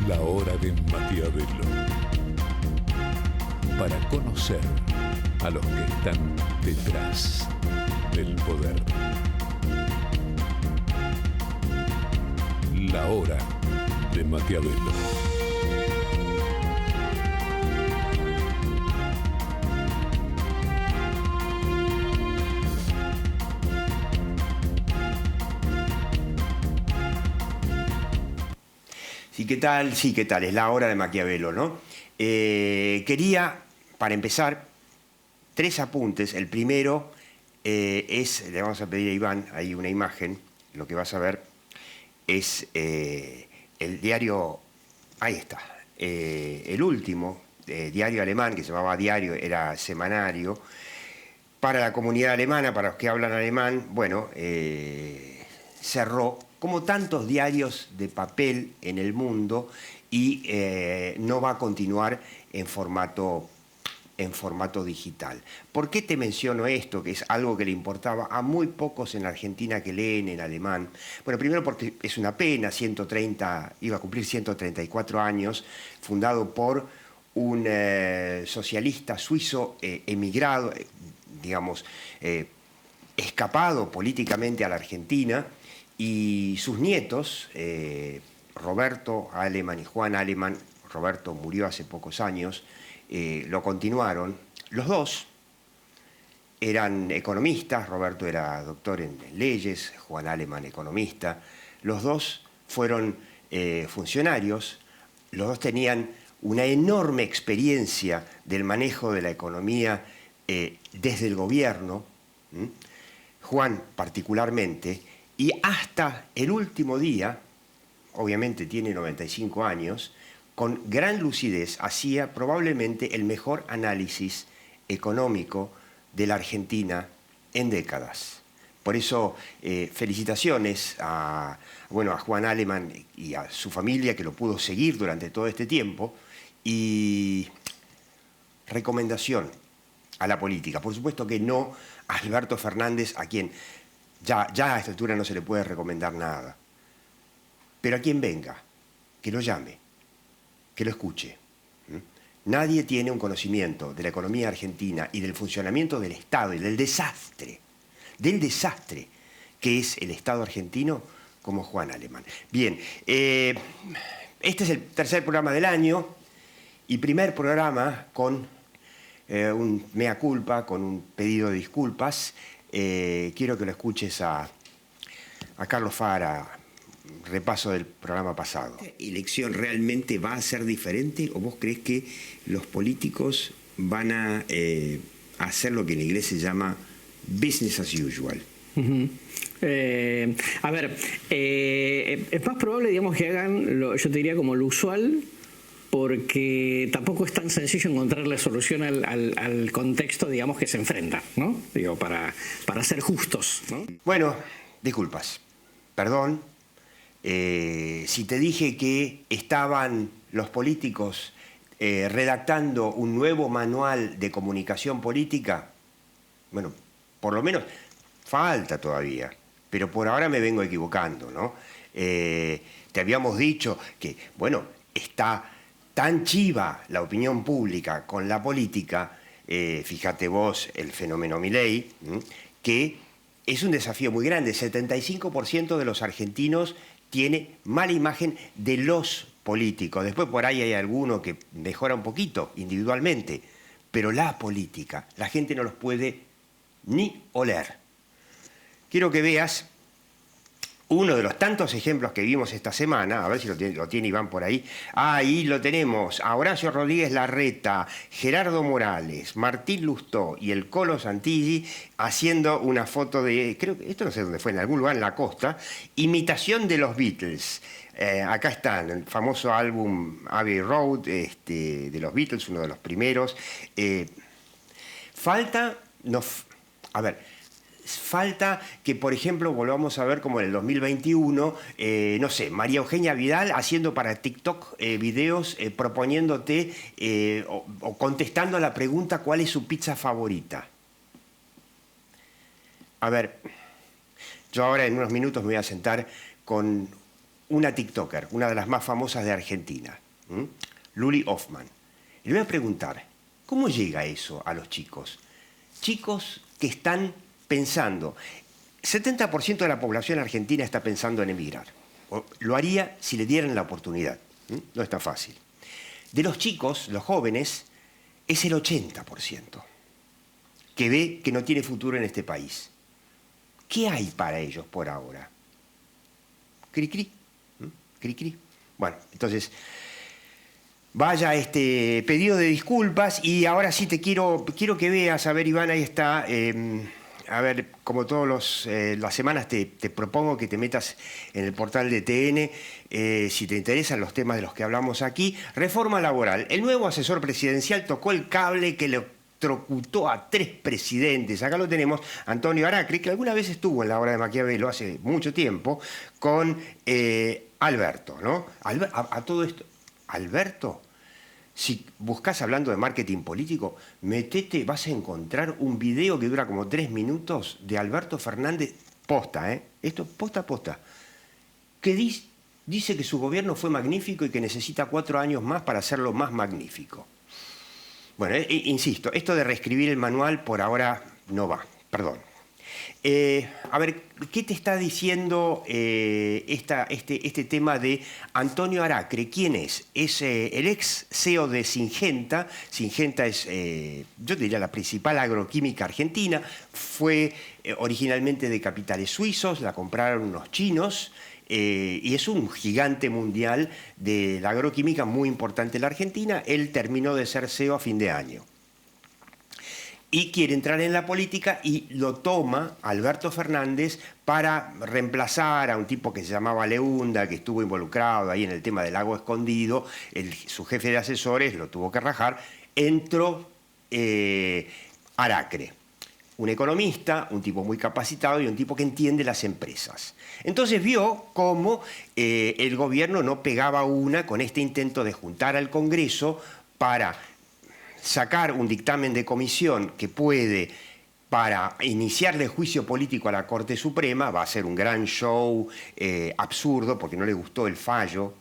La hora de Maquiavelo. Para conocer a los que están detrás del poder. La hora de Maquiavelo. Sí, ¿qué tal? Sí, ¿qué tal? Es la hora de Maquiavelo, ¿no? Quería, para empezar, 3 apuntes. El primero es, le vamos a pedir a Iván, ahí una imagen, lo que vas a ver es el diario, ahí está, el último diario alemán, que se llamaba diario, era semanario, para la comunidad alemana, para los que hablan alemán, bueno, cerró, como tantos diarios de papel en el mundo, y no va a continuar en formato digital. ¿Por qué te menciono esto? Que es algo que le importaba a muy pocos en Argentina que leen en alemán. Bueno, primero porque es una pena, iba a cumplir 134 años, fundado por un socialista suizo emigrado, digamos, escapado políticamente a la Argentina, y sus nietos, Roberto Alemann y Juan Alemann. Roberto murió hace pocos años, lo continuaron. Los dos eran economistas. Roberto era doctor en leyes, Juan Alemann economista. Los dos fueron funcionarios. Los dos tenían una enorme experiencia del manejo de la economía desde el gobierno, Juan particularmente, y hasta el último día, obviamente tiene 95 años, con gran lucidez hacía probablemente el mejor análisis económico de la Argentina en décadas. Por eso, felicitaciones a Juan Alemann y a su familia, que lo pudo seguir durante todo este tiempo, y recomendación a la política. Por supuesto que no a Alberto Fernández, a quien ya a esta altura no se le puede recomendar nada. Pero a quien venga, que lo llame, que lo escuche. Nadie tiene un conocimiento de la economía argentina y del funcionamiento del Estado y del desastre que es el Estado argentino como Juan Alemann. Bien, este es el tercer programa del año y primer programa con un mea culpa, con un pedido de disculpas. Quiero que lo escuches a Carlos Fara, repaso del programa pasado. ¿Esta elección realmente va a ser diferente o vos crees que los políticos van a hacer lo que en inglés se llama business as usual? Es más probable, digamos, que hagan, yo te diría, como lo usual, porque tampoco es tan sencillo encontrar la solución al contexto, digamos, que se enfrenta, ¿no? Digo, para ser justos, ¿no? Bueno, disculpas, perdón. Si te dije que estaban los políticos redactando un nuevo manual de comunicación política, bueno, por lo menos falta todavía, pero por ahora me vengo equivocando, ¿no? Te habíamos dicho que, bueno, está tan chiva la opinión pública con la política, fíjate vos el fenómeno Milei, que es un desafío muy grande. 75% de los argentinos tiene mala imagen de los políticos. Después por ahí hay alguno que mejora un poquito individualmente, pero la política, la gente no los puede ni oler. Quiero que veas uno de los tantos ejemplos que vimos esta semana, a ver si lo tiene Iván por ahí. Ahí lo tenemos, a Horacio Rodríguez Larreta, Gerardo Morales, Martín Lustó y el Colo Santilli haciendo una foto de, creo que esto no sé dónde fue, en algún lugar en la costa, imitación de los Beatles. Acá están, el famoso álbum Abbey Road de los Beatles, uno de los primeros. Falta que, por ejemplo, volvamos a ver como en el 2021, no sé, María Eugenia Vidal haciendo para TikTok videos proponiéndote o contestando a la pregunta ¿cuál es su pizza favorita? A ver, yo ahora en unos minutos me voy a sentar con una TikToker, una de las más famosas de Argentina, Luli Hoffman. Le voy a preguntar, ¿cómo llega eso a los chicos? Chicos que están pensando, 70% de la población argentina está pensando en emigrar. Lo haría si le dieran la oportunidad. No es tan fácil. De los chicos, los jóvenes, es el 80% que ve que no tiene futuro en este país. ¿Qué hay para ellos por ahora? Cri-cri. Cri-cri. Bueno, entonces, vaya este pedido de disculpas y ahora sí te quiero que veas, a ver, Iván, ahí está. A ver, como todas las semanas te propongo que te metas en el portal de TN, si te interesan los temas de los que hablamos aquí. Reforma laboral. El nuevo asesor presidencial tocó el cable que le electrocutó a 3 presidentes. Acá lo tenemos, Antonio Aracre, que alguna vez estuvo en la obra de Maquiavelo hace mucho tiempo, con Alberto, ¿no? A todo esto, Alberto, si buscas hablando de marketing político, metete, vas a encontrar un video que dura como 3 minutos de Alberto Fernández, posta, esto posta a posta, que dice que su gobierno fue magnífico y que necesita 4 años más para hacerlo más magnífico. Bueno, insisto, esto de reescribir el manual por ahora no va, perdón. A ver, ¿qué te está diciendo este tema de Antonio Aracre? ¿Quién es? Es el ex CEO de Syngenta. Syngenta es, yo diría, la principal agroquímica argentina. Fue originalmente de capitales suizos, la compraron unos chinos. Y es un gigante mundial de la agroquímica muy importante en la Argentina. Él terminó de ser CEO a fin de año. Y quiere entrar en la política y lo toma Alberto Fernández para reemplazar a un tipo que se llamaba Leunda, que estuvo involucrado ahí en el tema del lago escondido. Su jefe de asesores lo tuvo que rajar. Entró Aracre, un economista, un tipo muy capacitado y un tipo que entiende las empresas. Entonces vio cómo el gobierno no pegaba una con este intento de juntar al Congreso para sacar un dictamen de comisión que puede, para iniciarle juicio político a la Corte Suprema. Va a ser un gran show absurdo porque no le gustó el fallo.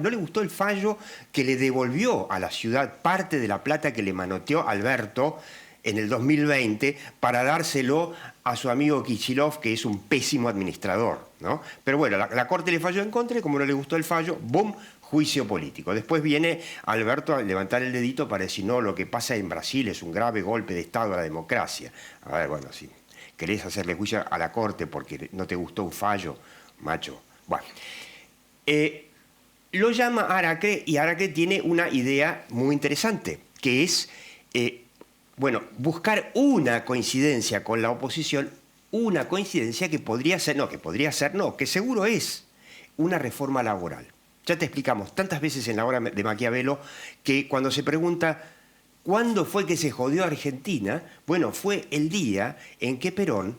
No le gustó el fallo que le devolvió a la ciudad parte de la plata que le manoteó Alberto en el 2020 para dárselo a su amigo Kicillof, que es un pésimo administrador, ¿no? Pero bueno, la Corte le falló en contra y como no le gustó el fallo, ¡bum!, juicio político. Después viene Alberto a levantar el dedito para decir, no, lo que pasa en Brasil es un grave golpe de Estado a la democracia. A ver, bueno, si querés hacerle juicio a la Corte porque no te gustó un fallo, macho. Bueno, lo llama Aracre y Aracre tiene una idea muy interesante, que es, bueno, buscar una coincidencia con la oposición, una coincidencia que podría ser, que seguro es una reforma laboral. Ya te explicamos tantas veces en la obra de Maquiavelo que cuando se pregunta ¿cuándo fue que se jodió Argentina? Bueno, fue el día en que Perón,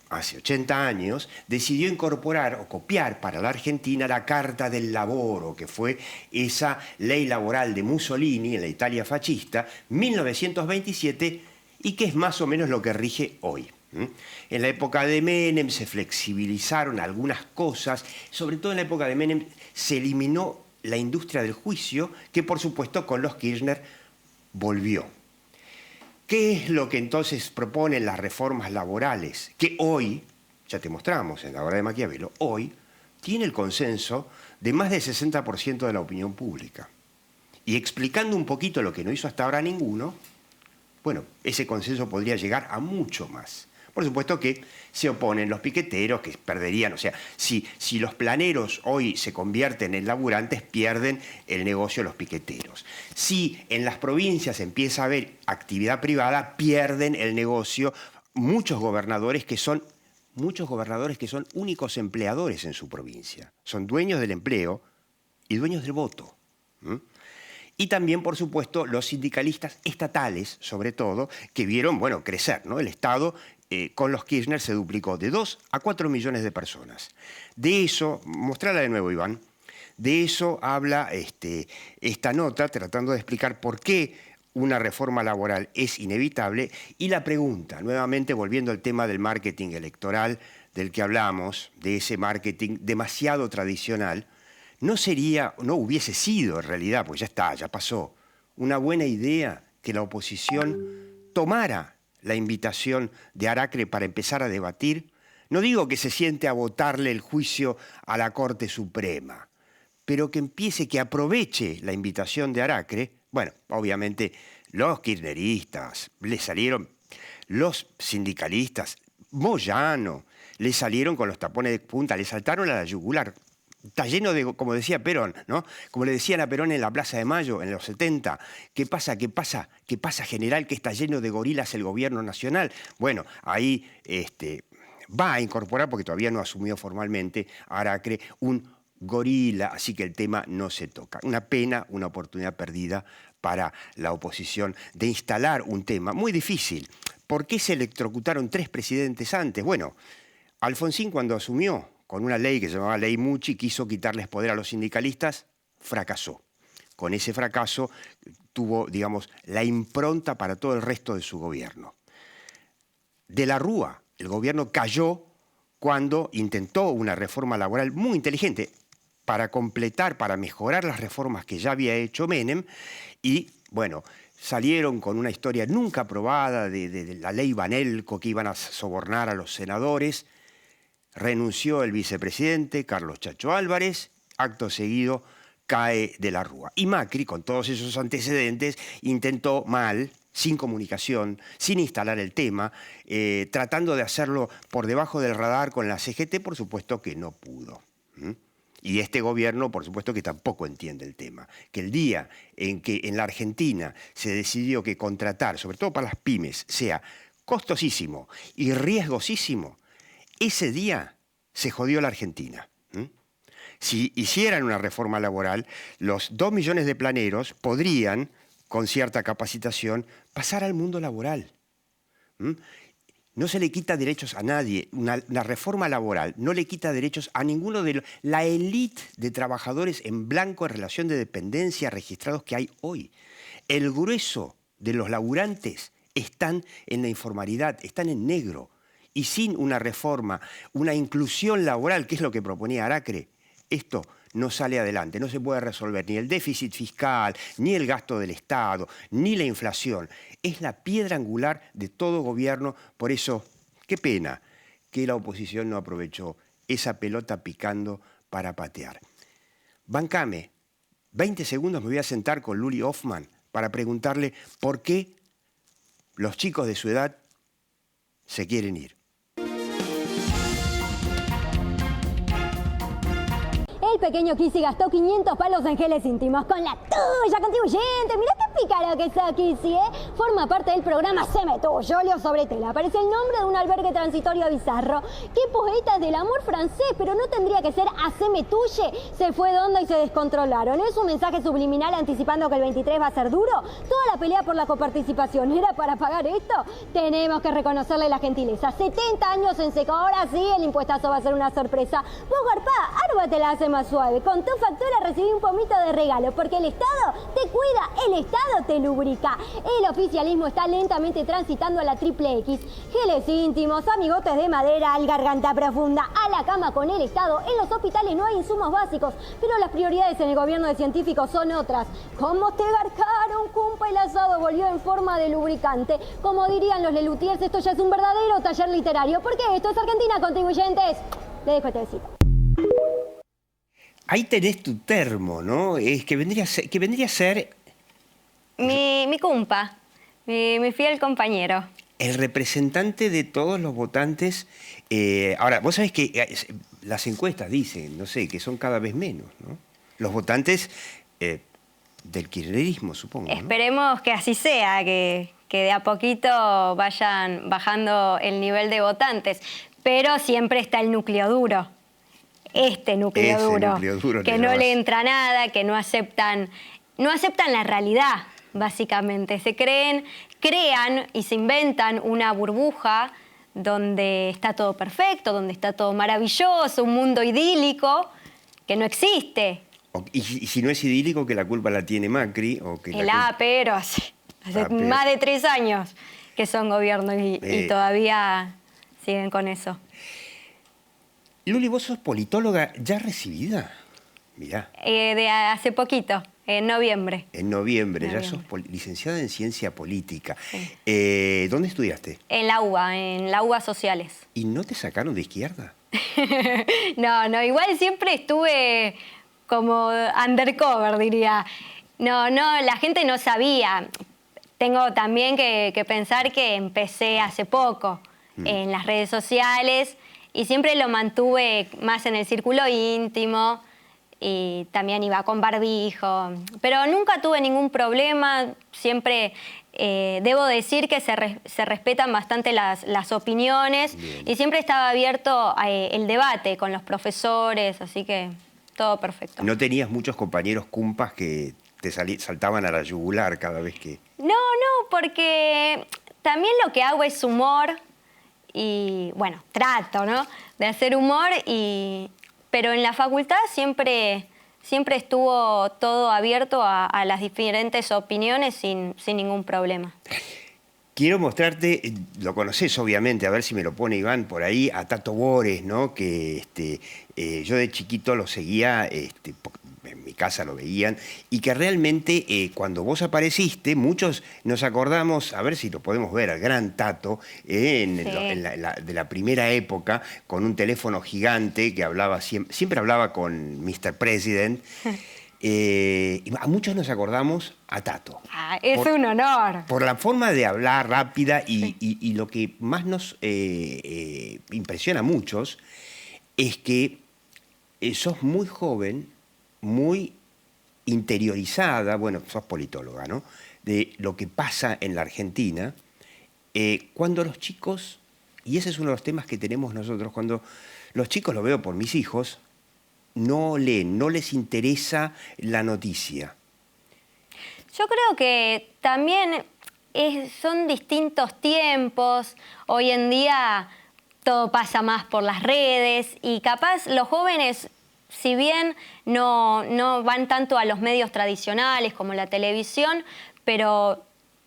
hace 80 años, decidió incorporar o copiar para la Argentina la Carta del Lavoro, que fue esa ley laboral de Mussolini en la Italia fascista, 1927, y que es más o menos lo que rige hoy. En la época de Menem se flexibilizaron algunas cosas, sobre todo en la época de Menem se eliminó la industria del juicio, que por supuesto con los Kirchner volvió. ¿Qué es lo que entonces proponen las reformas laborales? Que hoy, ya te mostramos en la obra de Maquiavelo, hoy tiene el consenso de más del 60% de la opinión pública. Y explicando un poquito lo que no hizo hasta ahora ninguno, bueno, ese consenso podría llegar a mucho más. Por supuesto que se oponen los piqueteros, que perderían, o sea, si los planeros hoy se convierten en laburantes, pierden el negocio los piqueteros. Si en las provincias empieza a haber actividad privada, pierden el negocio muchos gobernadores que son únicos empleadores en su provincia. Son dueños del empleo y dueños del voto. Y también, por supuesto, los sindicalistas estatales, sobre todo, que vieron, bueno, crecer, ¿no? El Estado con los Kirchner se duplicó de 2 a 4 millones de personas. De eso, mostrala de nuevo, Iván, de eso habla esta nota, tratando de explicar por qué una reforma laboral es inevitable. Y la pregunta, nuevamente volviendo al tema del marketing electoral del que hablamos, de ese marketing demasiado tradicional, no hubiese sido en realidad, pues ya está, ya pasó, una buena idea que la oposición tomara la invitación de Aracre para empezar a debatir. No digo que se siente a votarle el juicio a la Corte Suprema, pero que aproveche la invitación de Aracre. Bueno, obviamente los kirchneristas le salieron, los sindicalistas, Moyano, le salieron con los tapones de punta, le saltaron a la yugular. Está lleno de, como decía Perón, ¿no? Como le decían a Perón en la Plaza de Mayo en los 70, ¿qué pasa, general, que está lleno de gorilas el gobierno nacional? Bueno, ahí va a incorporar, porque todavía no asumió formalmente, Aracre, un gorila, así que el tema no se toca. Una pena, una oportunidad perdida para la oposición de instalar un tema muy difícil. ¿Por qué se electrocutaron 3 presidentes antes? Bueno, Alfonsín, cuando asumió con una ley que se llamaba Ley Mucci, quiso quitarles poder a los sindicalistas, fracasó. Con ese fracaso tuvo, digamos, la impronta para todo el resto de su gobierno. De la Rúa, el gobierno cayó cuando intentó una reforma laboral muy inteligente para completar, para mejorar las reformas que ya había hecho Menem, y, bueno, salieron con una historia nunca aprobada de la ley Banelco, que iban a sobornar a los senadores. Renunció el vicepresidente, Carlos Chacho Álvarez, acto seguido cae de la Rúa. Y Macri, con todos esos antecedentes, intentó mal, sin comunicación, sin instalar el tema, tratando de hacerlo por debajo del radar con la CGT, por supuesto que no pudo. Y este gobierno, por supuesto que tampoco entiende el tema. Que el día en que en la Argentina se decidió que contratar, sobre todo para las pymes, sea costosísimo y riesgosísimo, ese día se jodió la Argentina. Si hicieran una reforma laboral, los 2 millones de planeros podrían, con cierta capacitación, pasar al mundo laboral. No se le quita derechos a nadie. Una reforma laboral no le quita derechos a ninguno de la élite de trabajadores en blanco en relación de dependencia registrados que hay hoy. El grueso de los laburantes están en la informalidad, están en negro. Y sin una reforma, una inclusión laboral, que es lo que proponía Aracre, esto no sale adelante. No se puede resolver ni el déficit fiscal, ni el gasto del Estado, ni la inflación. Es la piedra angular de todo gobierno. Por eso, qué pena que la oposición no aprovechó esa pelota picando para patear. Bancame, 20 segundos me voy a sentar con Luli Hoffman para preguntarle por qué los chicos de su edad se quieren ir. El pequeño Kissy gastó 500 palos en geles íntimos con la tuya contribuyente. Mirá qué pícaro que está Kissy, ¿eh? Forma parte del programa Haceme Tuyo, óleo sobre tela. Parece el nombre de un albergue transitorio bizarro. Qué poetas del amor francés, pero no tendría que ser Haceme Tuye. Se fue de onda y se descontrolaron. ¿Es un mensaje subliminal anticipando que el 23 va a ser duro? Toda la pelea por la coparticipación era para pagar esto. Tenemos que reconocerle la gentileza. 70 años en seco. Ahora sí, el impuestazo va a ser una sorpresa. Vos, Garpá, Arba te la hace más suave. Con tu factura recibí un pomito de regalo, porque el Estado te cuida, el Estado te lubrica. El oficialismo está lentamente transitando a la triple X. Geles íntimos, amigotes de madera, al garganta profunda, a la cama con el Estado. En los hospitales no hay insumos básicos, pero las prioridades en el gobierno de científicos son otras. ¿Cómo te garcaron, cumpa? El asado volvió en forma de lubricante. Como dirían los Lelutiers, esto ya es un verdadero taller literario. Porque esto es Argentina, contribuyentes. Le dejo este besito. Ahí tenés tu termo, ¿no? Es que vendría a ser mi cumpa, mi fiel compañero. el representante de todos los votantes. Ahora, vos sabés que las encuestas dicen, no sé, que son cada vez menos, ¿no? Los votantes del kirchnerismo, supongo, ¿no? Esperemos que así sea, que de a poquito vayan bajando el nivel de votantes, pero siempre está el núcleo duro. Este núcleo duro, que no le entra nada, que no aceptan la realidad, básicamente. Crean y se inventan una burbuja donde está todo perfecto, donde está todo maravilloso, un mundo idílico que no existe. Y si no es idílico, que la culpa la tiene Macri. O que pero hace más de 3 años que son gobierno y todavía siguen con eso. Luli, vos sos politóloga ya recibida. Mirá. De hace poquito, en noviembre. En noviembre, ya sos licenciada en Ciencia Política. Sí. ¿Dónde estudiaste? En la UBA Sociales. ¿Y no te sacaron de izquierda? No, igual siempre estuve como undercover, diría. No, la gente no sabía. Tengo también que pensar que empecé hace poco en las redes sociales y siempre lo mantuve más en el círculo íntimo. Y también iba con barbijo, pero nunca tuve ningún problema, siempre debo decir que se respetan bastante las opiniones. Bien. Y siempre estaba abierto el debate con los profesores, así que todo perfecto. ¿No tenías muchos compañeros cumpas que te saltaban a la yugular cada vez que...? No, porque también lo que hago es humor y, bueno, trato, ¿no?, de hacer humor pero en la facultad siempre estuvo todo abierto a las diferentes opiniones sin ningún problema. Quiero mostrarte, lo conoces obviamente, a ver si me lo pone Iván por ahí, a Tato Bores, ¿no? Que yo de chiquito lo seguía, en mi casa lo veían, y que realmente cuando vos apareciste, muchos nos acordamos, a ver si lo podemos ver, al gran Tato, de la primera época, con un teléfono gigante que hablaba siempre hablaba con Mr. President. A muchos nos acordamos a Tato. Es un honor. Por la forma de hablar rápida y lo que más nos impresiona a muchos es que sos muy joven, muy interiorizada, bueno, sos politóloga, ¿no?, de lo que pasa en la Argentina, cuando los chicos, y ese es uno de los temas que tenemos nosotros, cuando los chicos, lo veo por mis hijos, no leen, no les interesa la noticia. Yo creo que también son distintos tiempos. Hoy en día todo pasa más por las redes y capaz los jóvenes, si bien no van tanto a los medios tradicionales como la televisión, pero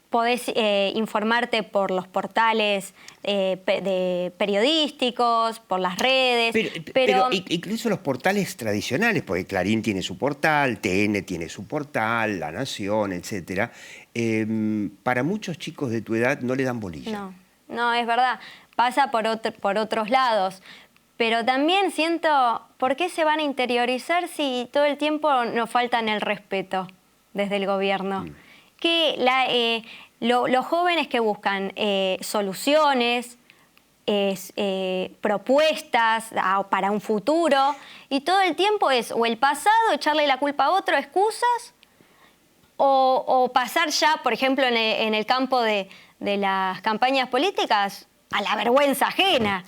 podés informarte por los portales periodísticos, por las redes. Pero incluso los portales tradicionales, porque Clarín tiene su portal, TN tiene su portal, La Nación, etc. Para muchos chicos de tu edad no le dan bolilla. No, es verdad. Pasa por otros lados. Pero también siento, ¿por qué se van a interiorizar si todo el tiempo nos faltan el respeto desde el gobierno? Que los jóvenes que buscan soluciones, propuestas para un futuro, y todo el tiempo es o el pasado, echarle la culpa a otro, excusas, o pasar ya, por ejemplo, en el campo de las campañas políticas, a la vergüenza ajena.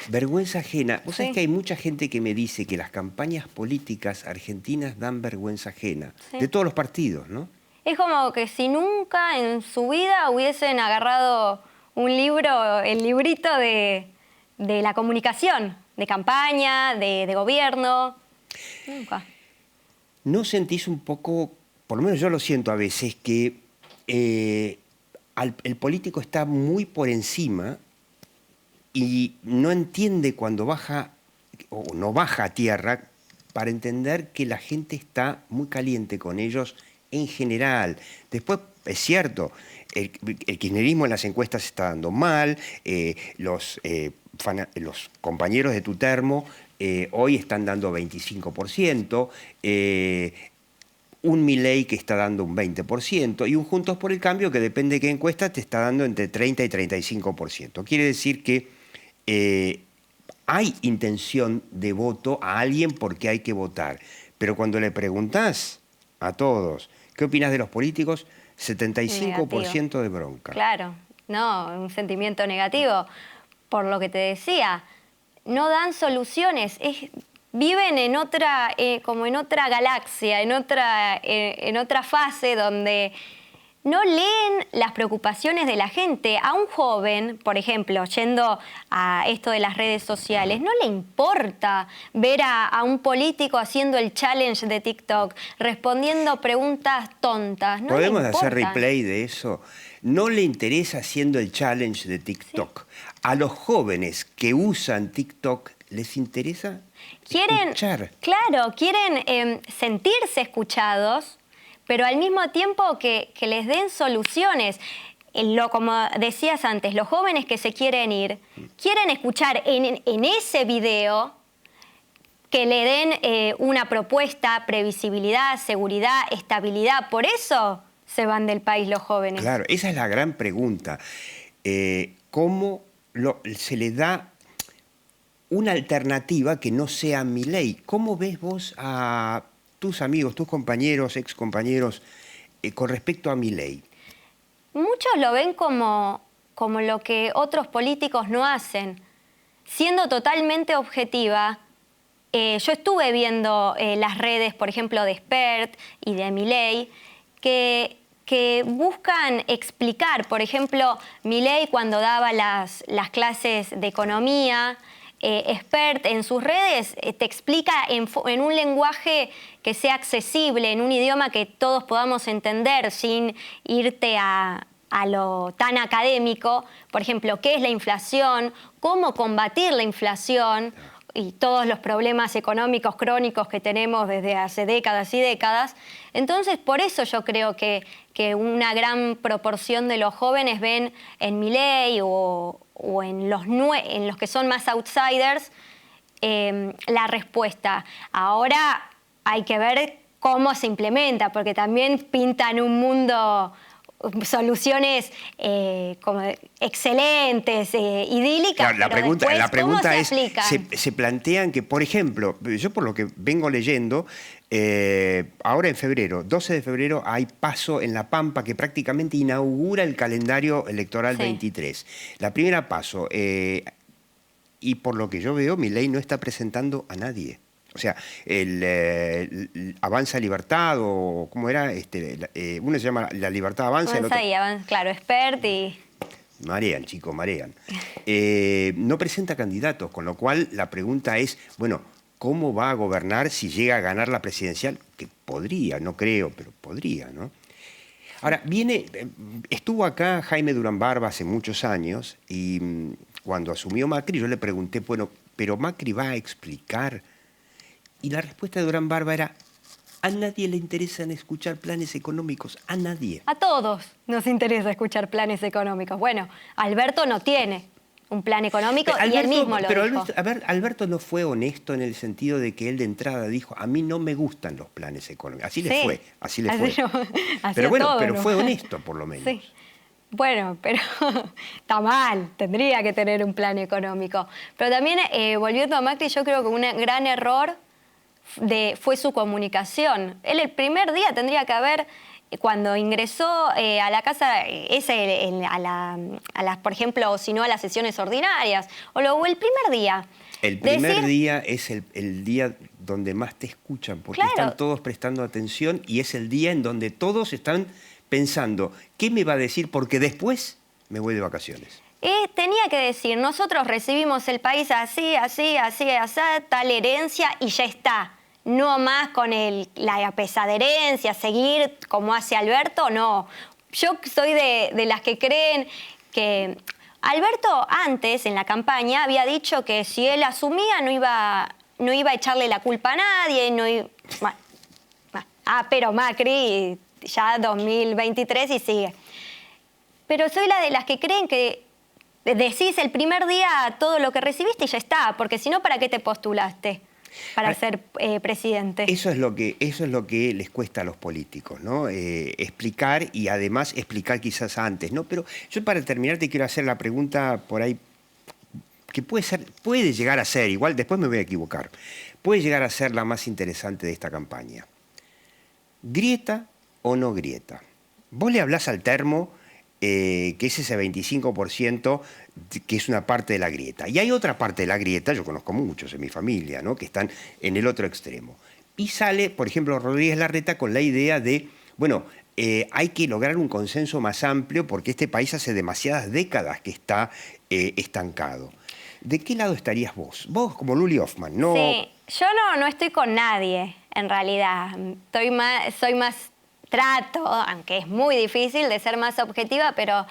Vergüenza ajena. Vos sabés que hay mucha gente que me dice que las campañas políticas argentinas dan vergüenza ajena, de todos los partidos, ¿no? Es como que si nunca en su vida hubiesen agarrado un libro, el librito de la comunicación, de campaña, de gobierno. Nunca. ¿No sentís un poco, por lo menos yo lo siento a veces, que el político está muy por encima y no entiende cuando baja o no baja a tierra para entender que la gente está muy caliente con ellos en general? Después, es cierto, el kirchnerismo en las encuestas está dando mal, los compañeros de tu termo hoy están dando 25%, un Milei que está dando un 20% y un Juntos por el Cambio que depende de qué encuesta te está dando entre 30 y 35%. Quiere decir que hay intención de voto a alguien porque hay que votar. Pero cuando le preguntás a todos, ¿qué opinas de los políticos? 75% de bronca. Claro, no, un sentimiento negativo. Por lo que te decía, no dan soluciones. Viven en otra, como en otra galaxia, en otra fase donde no leen las preocupaciones de la gente. A un joven, por ejemplo, yendo a esto de las redes sociales, no le importa ver a un político haciendo el challenge de TikTok, respondiendo preguntas tontas. No ¿Podemos hacer replay de eso? No le interesa haciendo el challenge de TikTok. Sí. A los jóvenes que usan TikTok les interesa Quieren, escuchar. claro, quieren sentirse escuchados, pero al mismo tiempo que les den soluciones. Como decías antes, los jóvenes que se quieren ir, quieren escuchar en ese video que le den una propuesta, previsibilidad, seguridad, estabilidad. Por eso se van del país los jóvenes. Claro, esa es la gran pregunta. ¿Cómo se le da una alternativa que no sea Milei? ¿Cómo ves vos a tus amigos, tus compañeros, excompañeros, con respecto a Milei? Muchos lo ven como lo que otros políticos no hacen. Siendo totalmente objetiva, yo estuve viendo las redes, por ejemplo, de Spert y de Milei, que buscan explicar, por ejemplo, Milei cuando daba las clases de economía, Spert en sus redes te explica en un lenguaje que sea accesible, en un idioma que todos podamos entender sin irte a lo tan académico. Por ejemplo, qué es la inflación, cómo combatir la inflación y todos los problemas económicos crónicos que tenemos desde hace décadas y décadas. Entonces, por eso yo creo que una gran proporción de los jóvenes ven en Milei o en los que son más outsiders la respuesta. Ahora hay que ver cómo se implementa, porque también pintan un mundo, soluciones como excelentes, idílicas. Claro, la pregunta es, aplican? se plantean que, por ejemplo, yo por lo que vengo leyendo, ahora en febrero, 12 de febrero, hay PASO en La Pampa que prácticamente inaugura el calendario electoral 23. La primera PASO, y por lo que yo veo, Milei no está presentando a nadie. O sea, el Avanza Libertad, o ¿cómo era? Uno se llama La Libertad Avanza. Avanza y Avanza, claro, Spert y... Marean, chicos, marean. No presenta candidatos, con lo cual la pregunta es, bueno, ¿cómo va a gobernar si llega a ganar la presidencial? Que podría, no creo, pero podría, ¿no? Ahora, estuvo acá Jaime Durán Barba hace muchos años y cuando asumió Macri yo le pregunté, bueno, ¿pero Macri va a explicar? Y la respuesta de Durán Barba era, a nadie le interesan escuchar planes económicos, a nadie. A todos nos interesa escuchar planes económicos. Bueno, Alberto no tiene un plan económico y él mismo lo dijo. Alberto no fue honesto en el sentido de que él de entrada dijo, a mí no me gustan los planes económicos. Así le fue, así le fue. Pero bueno, pero fue honesto por lo menos. Sí. Bueno, pero está mal, tendría que tener un plan económico. Pero también, volviendo a Macri, yo creo que un gran error fue su comunicación. Él el primer día tendría que haber, cuando ingresó a la casa, por ejemplo, si no a las sesiones ordinarias, o el primer día. El primer día es el día donde más te escuchan, porque están todos prestando atención y es el día en donde todos están pensando, ¿qué me va a decir? Porque después me voy de vacaciones. Tenía que decir, nosotros recibimos el país así, tal herencia y ya está. No más con la pesada herencia, seguir como hace Alberto, no. Yo soy de las que creen que Alberto antes, en la campaña, había dicho que si él asumía no iba a echarle la culpa a nadie, pero Macri ya 2023 y sigue. Pero soy la de las que creen que decís el primer día todo lo que recibiste y ya está, porque si no, ¿para qué te postulaste para ser presidente? Eso es lo que les cuesta a los políticos, ¿no? Explicar y además explicar quizás antes, ¿no? Pero yo para terminar te quiero hacer la pregunta por ahí que puede llegar a ser, igual después me voy a equivocar, puede llegar a ser la más interesante de esta campaña. ¿Grieta o no grieta? Vos le hablás al termo que es ese 25% que es una parte de la grieta. Y hay otra parte de la grieta, yo conozco muchos en mi familia, ¿no? Que están en el otro extremo. Y sale, por ejemplo, Rodríguez Larreta con la idea de, bueno, hay que lograr un consenso más amplio porque este país hace demasiadas décadas que está estancado. ¿De qué lado estarías vos? Vos como Luli Hoffman, ¿no? Sí, yo no estoy con nadie, en realidad. Soy más... Trato, aunque es muy difícil, de ser más objetiva, pero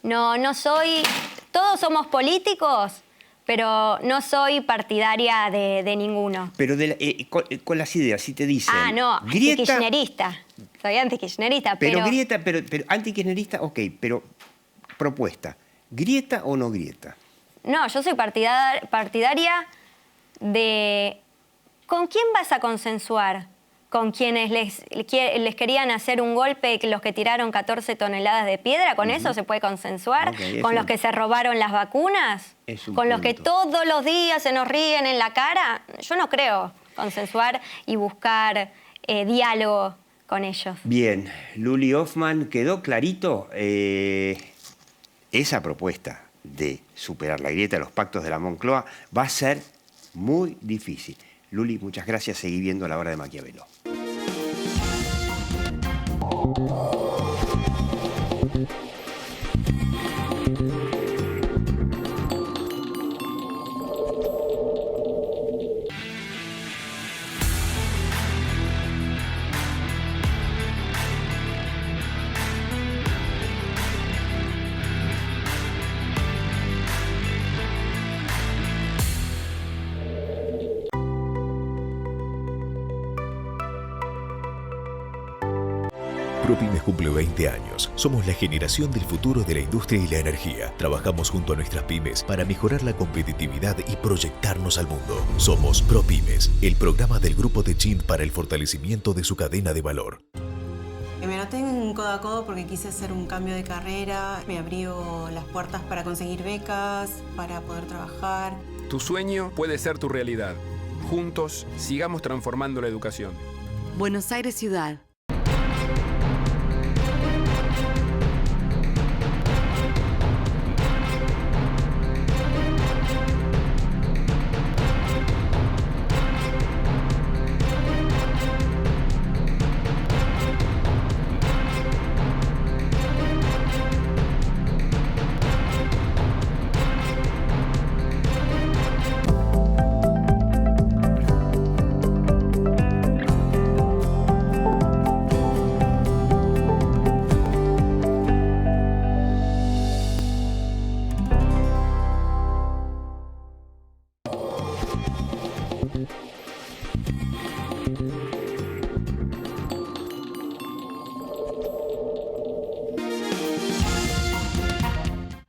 no soy... Todos somos políticos pero no soy partidaria de ninguno. Pero con las ideas, si te dicen... Ah, no, antikirchnerista. Soy antikirchnerista, pero... Pero Grieta, pero antikirchnerista, ok, pero propuesta. ¿Grieta o no Grieta? No, yo soy partidaria de... ¿Con quién vas a consensuar? ¿Con quienes les querían hacer un golpe, los que tiraron 14 toneladas de piedra? ¿Con eso se puede consensuar? Okay, ¿Con los que se robaron las vacunas? ¿Con los que todos los días se nos ríen en la cara? Yo no creo consensuar y buscar diálogo con ellos. Bien, Luli Hoffman, ¿quedó clarito? Esa propuesta de superar la grieta de los pactos de la Moncloa va a ser muy difícil. Luli, muchas gracias. Seguí viendo La Hora de Maquiavelo. ProPymes cumple 20 años. Somos la generación del futuro de la industria y la energía. Trabajamos junto a nuestras pymes para mejorar la competitividad y proyectarnos al mundo. Somos ProPymes, el programa del Grupo Techint para el fortalecimiento de su cadena de valor. Me anoté en Codo a Codo porque quise hacer un cambio de carrera. Me abrió las puertas para conseguir becas, para poder trabajar. Tu sueño puede ser tu realidad. Juntos, sigamos transformando la educación. Buenos Aires Ciudad.